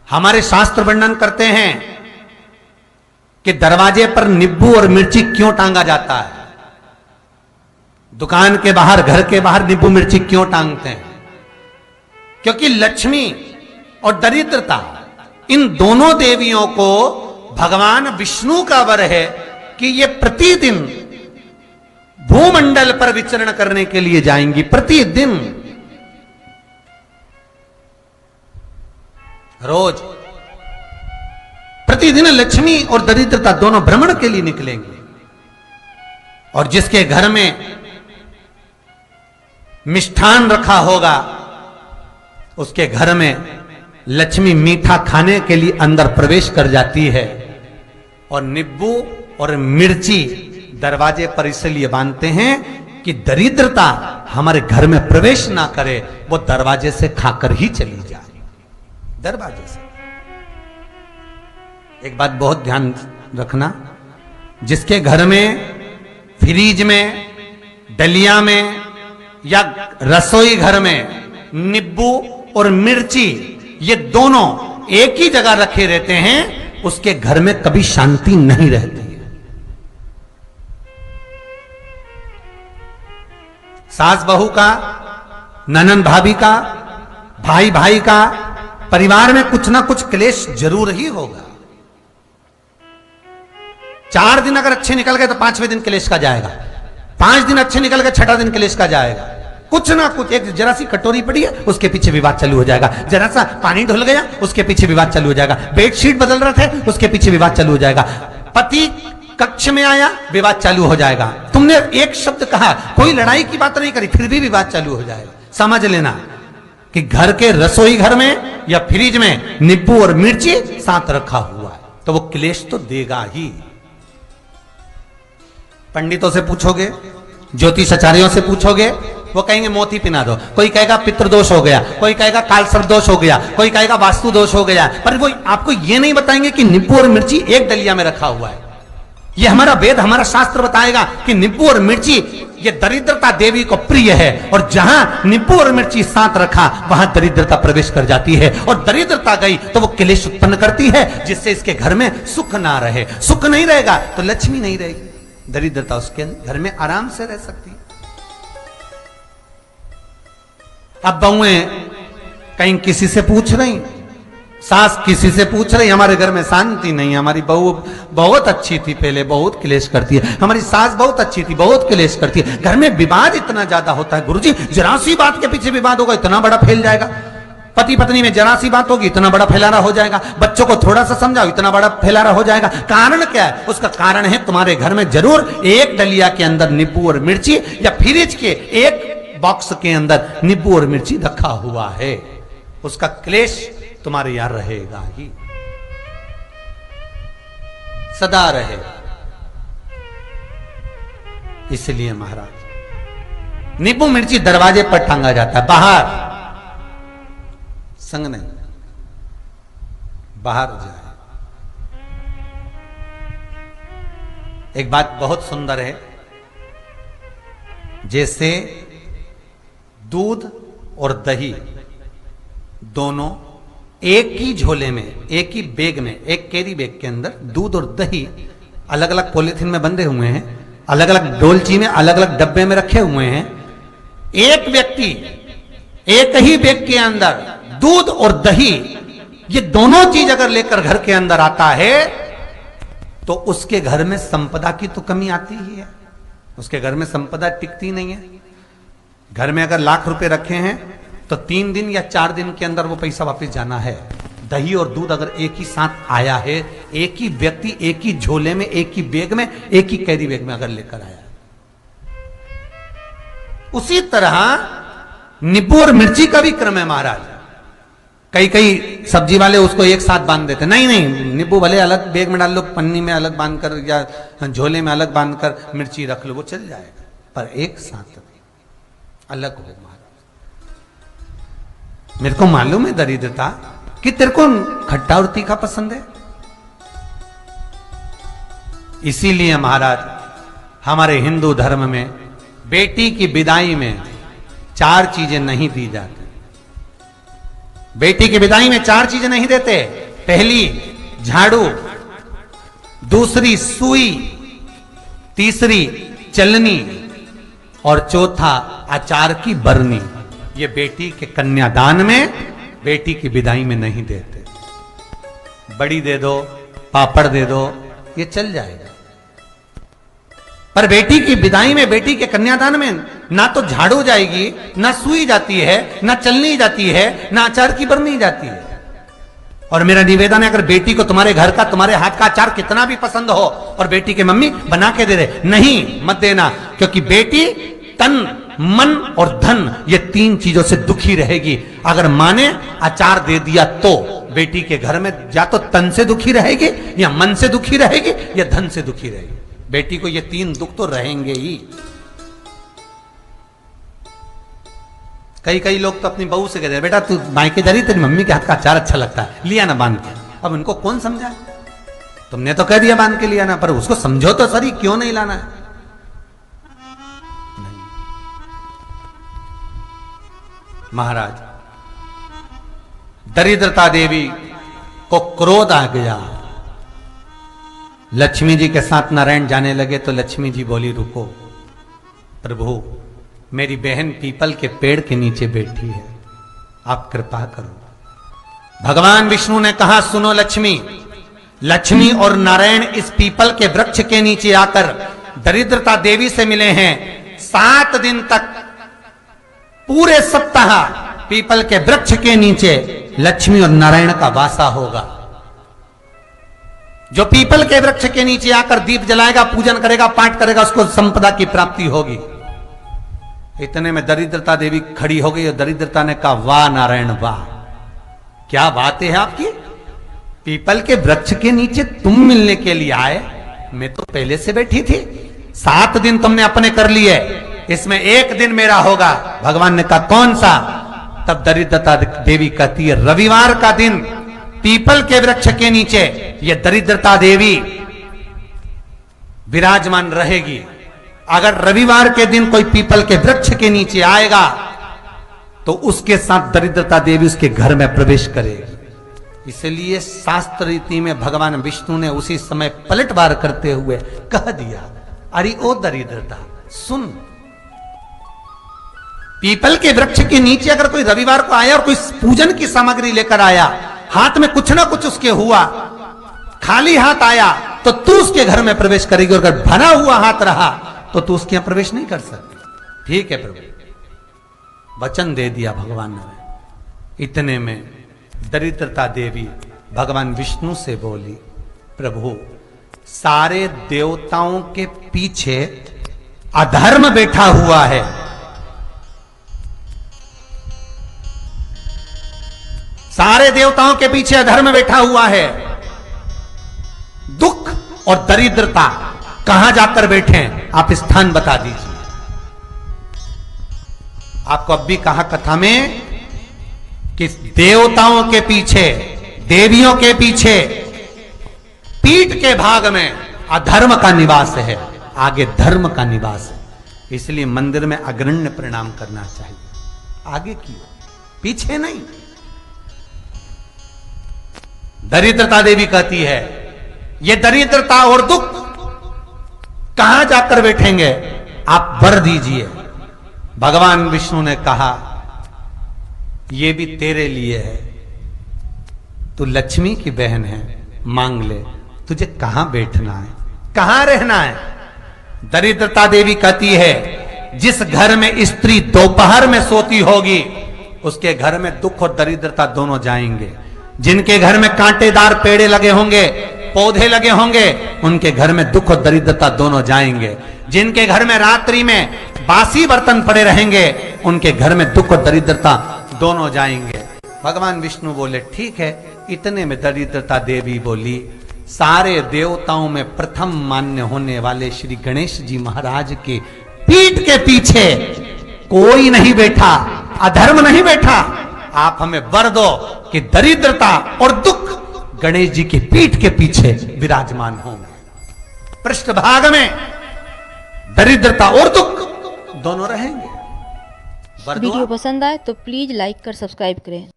हमारे शास्त्र वर्णन करते हैं कि दरवाजे पर नींबू और मिर्ची क्यों टांगा जाता है। दुकान के बाहर, घर के बाहर नींबू मिर्ची क्यों टांगते हैं? क्योंकि लक्ष्मी और दरिद्रता, इन दोनों देवियों को भगवान विष्णु का वर है कि ये प्रतिदिन भूमंडल पर विचरण करने के लिए जाएंगी। प्रतिदिन, रोज, प्रतिदिन लक्ष्मी और दरिद्रता दोनों भ्रमण के लिए निकलेंगे। और जिसके घर में मिष्ठान रखा होगा, उसके घर में लक्ष्मी मीठा खाने के लिए अंदर प्रवेश कर जाती है। और नींबू और मिर्ची दरवाजे पर इसलिए बांधते हैं कि दरिद्रता हमारे घर में प्रवेश ना करे, वो दरवाजे से खाकर ही चली जाए। दरवाजे से। एक बात बहुत ध्यान रखना, जिसके घर में फ्रिज में, डलिया में या रसोई घर में नींबू और मिर्ची ये दोनों एक ही जगह रखे रहते हैं, उसके घर में कभी शांति नहीं रहती है। सास बहू का, ननंद भाभी का, भाई भाई का, परिवार में कुछ ना कुछ क्लेश जरूर ही होगा। 4 दिन अगर अच्छे निकल गए तो 5वें दिन क्लेश का जाएगा। 5 दिन अच्छे निकल गए, 6ठा दिन क्लेश का जाएगा। कुछ ना कुछ, एक जरा सी कटोरी पड़ी है उसके पीछे विवाद चालू हो जाएगा, जरा सा पानी ढुल गया उसके पीछे विवाद चालू हो जाएगा, बेडशीट बदल रहे थे उसके पीछे विवाद चालू हो जाएगा, पति कक्ष में आया विवाद चालू हो जाएगा। तुमने एक शब्द कहा, कोई लड़ाई की बात नहीं करी, फिर भी विवाद चालू हो जाएगा। समझ लेना कि घर के रसोई घर में या फ्रिज में नींबू और मिर्ची साथ रखा हुआ है तो वो क्लेश तो देगा ही। पंडितों से पूछोगे, ज्योतिषाचार्यों से पूछोगे, वो कहेंगे मोती पिना दो, कोई कहेगा पितृदोष हो गया, कोई कहेगा काल सर्प दोष हो गया, कोई कहेगा वास्तु दोष हो गया, पर वो आपको ये नहीं बताएंगे कि नींबू और मिर्ची एक डलिया में रखा हुआ है। ये हमारा वेद, हमारा शास्त्र बताएगा कि नींबू और मिर्ची ये दरिद्रता देवी को प्रिय है, और जहां नींबू और मिर्ची साथ रखा वहां दरिद्रता प्रवेश कर जाती है, और दरिद्रता गई तो वो क्लेश उत्पन्न करती है, जिससे इसके घर में सुख ना रहे। सुख नहीं रहेगा तो लक्ष्मी नहीं रहेगी, दरिद्रता उसके घर में आराम से रह सकती है। अब बहुएं कहीं किसी से पूछ रही, सास किसी से पूछ रही, हमारे घर में शांति नहीं है, हमारी बहू बहुत अच्छी थी पहले, बहुत क्लेश करती है, हमारी सास बहुत अच्छी थी, बहुत क्लेश करती है, घर में विवाद इतना ज्यादा होता है। गुरुजी, जरा सी बात के पीछे विवाद होगा इतना बड़ा फैल जाएगा, पति पत्नी में जरा सी बात होगी इतना बड़ा फैलाना हो जाएगा, बच्चों को थोड़ा सा समझाओ इतना बड़ा फैलाना हो जाएगा। कारण क्या है? उसका कारण है तुम्हारे घर में जरूर एक डलिया के अंदर नींबू और मिर्ची या फ्रिज के एक बॉक्स के अंदर नींबू और मिर्ची रखा हुआ है, उसका क्लेश तुम्हारे यहां रहेगा ही, सदा रहेगा। इसलिए महाराज नींबू मिर्ची दरवाजे पर टांगा जाता है, बाहर संग नहीं, बाहर जाए। एक बात बहुत सुंदर है, जैसे दूध और दही दोनों एक ही झोले में, एक ही बैग में, एक कैरी बैग के अंदर दूध और दही अलग अलग पॉलिथीन में बंधे हुए हैं, अलग अलग डोलची में, अलग अलग डब्बे में रखे हुए हैं। एक व्यक्ति एक ही बैग के अंदर दूध और दही ये दोनों चीज अगर लेकर घर के अंदर आता है तो उसके घर में संपदा की तो कमी आती ही है, उसके घर में संपदा टिकती नहीं है। घर में अगर लाख रुपए रखे हैं तो 3 दिन या 4 दिन के अंदर वो पैसा वापस जाना है। दही और दूध अगर एक ही साथ आया है, एक ही व्यक्ति एक ही झोले में, एक ही बैग में, एक ही कैरी बैग में अगर लेकर आया, उसी तरह नींबू और मिर्ची का भी क्रम है महाराज। कई सब्जी वाले उसको एक साथ बांध देते, नहीं नहीं, नींबू भले अलग बैग में डाल लो, पन्नी में अलग बांधकर या झोले में अलग बांधकर मिर्ची रख लो, वो चल जाएगा, पर एक साथ अलग हो महाराज। मेरे को मालूम है दरिद्रता कि तेरे को खट्टा और तीखा पसंद है, इसीलिए महाराज हमारे हिंदू धर्म में बेटी की विदाई में 4 चीजें नहीं दी जाती। बेटी की विदाई में 4 चीजें नहीं देते। पहली झाड़ू, दूसरी सुई, तीसरी चलनी और चौथा अचार की बरनी। ये बेटी के कन्यादान में, बेटी की विदाई में नहीं देते। बड़ी दे दो, पापड़ दे दो, ये चल जाएगा, पर बेटी की विदाई में, बेटी के कन्यादान में ना तो झाड़ू जाएगी, ना सुई जाती है, ना चलनी जाती है, ना अचार की बरनी जाती है। और मेरा निवेदन है, अगर बेटी को तुम्हारे घर का, तुम्हारे हाथ का अचार कितना भी पसंद हो और बेटी के मम्मी बना के दे दे, नहीं, मत देना, क्योंकि बेटी तन, मन और धन, ये तीन चीजों से दुखी रहेगी। अगर माँ ने अचार दे दिया तो बेटी के घर में या तो तन से दुखी रहेगी, या मन से दुखी रहेगी, या धन से दुखी रहेगी। बेटी को ये तीन दुख तो रहेंगे ही। कई लोग तो अपनी बहू से कहते हैं, बेटा तू मायके जा रही, तेरी मम्मी के हाथ का अचार अच्छा लगता है, लिया ना बांध के। अब उनको कौन समझा? तुमने तो कह दिया बांध के लिया ना, पर उसको समझो तो सही, क्यों नहीं लाना है? नहीं। महाराज, दरिद्रता देवी को क्रोध आ गया। लक्ष्मी जी के साथ नारायण जाने लगे तो लक्ष्मी जी बोली, रुको प्रभु, मेरी बहन पीपल के पेड़ के नीचे बैठी है, आप कृपा करो। भगवान विष्णु ने कहा, सुनो लक्ष्मी, लक्ष्मी और नारायण इस पीपल के वृक्ष के नीचे आकर दरिद्रता देवी से मिले हैं। 7 दिन तक, पूरे सप्ताह पीपल के वृक्ष के नीचे लक्ष्मी और नारायण का वासा होगा। जो पीपल के वृक्ष के नीचे आकर दीप जलाएगा, पूजन करेगा, पाठ करेगा, उसको संपदा की प्राप्ति होगी। इतने में दरिद्रता देवी खड़ी हो गई और दरिद्रता ने कहा, वाह नारायण वाह, क्या बात है आपकी, पीपल के वृक्ष के नीचे तुम मिलने के लिए आए, मैं तो पहले से बैठी थी। 7 दिन तुमने अपने कर लिए, इसमें 1 दिन मेरा होगा। भगवान ने कहा, कौन सा? तब दरिद्रता देवी कहती है, रविवार का दिन पीपल के वृक्ष के नीचे ये दरिद्रता देवी विराजमान रहेगी। अगर रविवार के दिन कोई पीपल के वृक्ष के नीचे आएगा तो उसके साथ दरिद्रता देवी उसके घर में प्रवेश करेगी। इसलिए शास्त्र रीति में भगवान विष्णु ने उसी समय पलटवार करते हुए कह दिया, अरे ओ दरिद्रता सुन, पीपल के वृक्ष के नीचे अगर कोई रविवार को आया और कोई पूजन की सामग्री लेकर आया, हाथ में कुछ ना कुछ उसके हुआ, खाली हाथ आया, तो तू उसके घर में प्रवेश करेगी, और अगर भरा हुआ हाथ रहा तो तू उसके यहां प्रवेश नहीं कर सकती। ठीक है प्रभु, वचन दे दिया भगवान ने। इतने में दरिद्रता देवी भगवान विष्णु से बोली, प्रभु, सारे देवताओं के पीछे अधर्म बैठा हुआ है, सारे देवताओं के पीछे अधर्म बैठा हुआ है। दुख और दरिद्रता कहां जाकर बैठे हैं, आप स्थान बता दीजिए। आपको अब भी कहा कथा में कि देवताओं के पीछे, देवियों के पीछे, पीठ के भाग में अधर्म का निवास है, आगे धर्म का निवास है। इसलिए मंदिर में अग्रण्य प्रणाम करना चाहिए, आगे क्यों, पीछे नहीं। दरिद्रता देवी कहती है, ये दरिद्रता और दुख कहां जाकर बैठेंगे, आप वर दीजिए। भगवान विष्णु ने कहा, ये भी तेरे लिए है, तू लक्ष्मी की बहन है, मांग ले, तुझे कहां बैठना है, कहां रहना है। दरिद्रता देवी कहती है, जिस घर में स्त्री दोपहर में सोती होगी उसके घर में दुख और दरिद्रता दोनों जाएंगे। जिनके घर में कांटेदार पेड़े लगे होंगे, पौधे लगे होंगे, उनके घर में दुख और दरिद्रता दोनों जाएंगे। जिनके घर में रात्रि में बासी बर्तन पड़े रहेंगे, उनके घर में दुख और दरिद्रता दोनों जाएंगे। भगवान विष्णु बोले, ठीक है। इतने में दरिद्रता देवी बोली, सारे देवताओं में प्रथम मान्य होने वाले श्री गणेश जी महाराज के पीठ के पीछे कोई नहीं बैठा, अधर्म नहीं बैठा। आप हमें वर दो कि दरिद्रता और दुख गणेश जी की पीठ के पीछे विराजमान होंगे, पृष्ठभाग में दरिद्रता और दुख दोनों रहेंगे। वीडियो पसंद आए तो प्लीज लाइक कर सब्सक्राइब करें।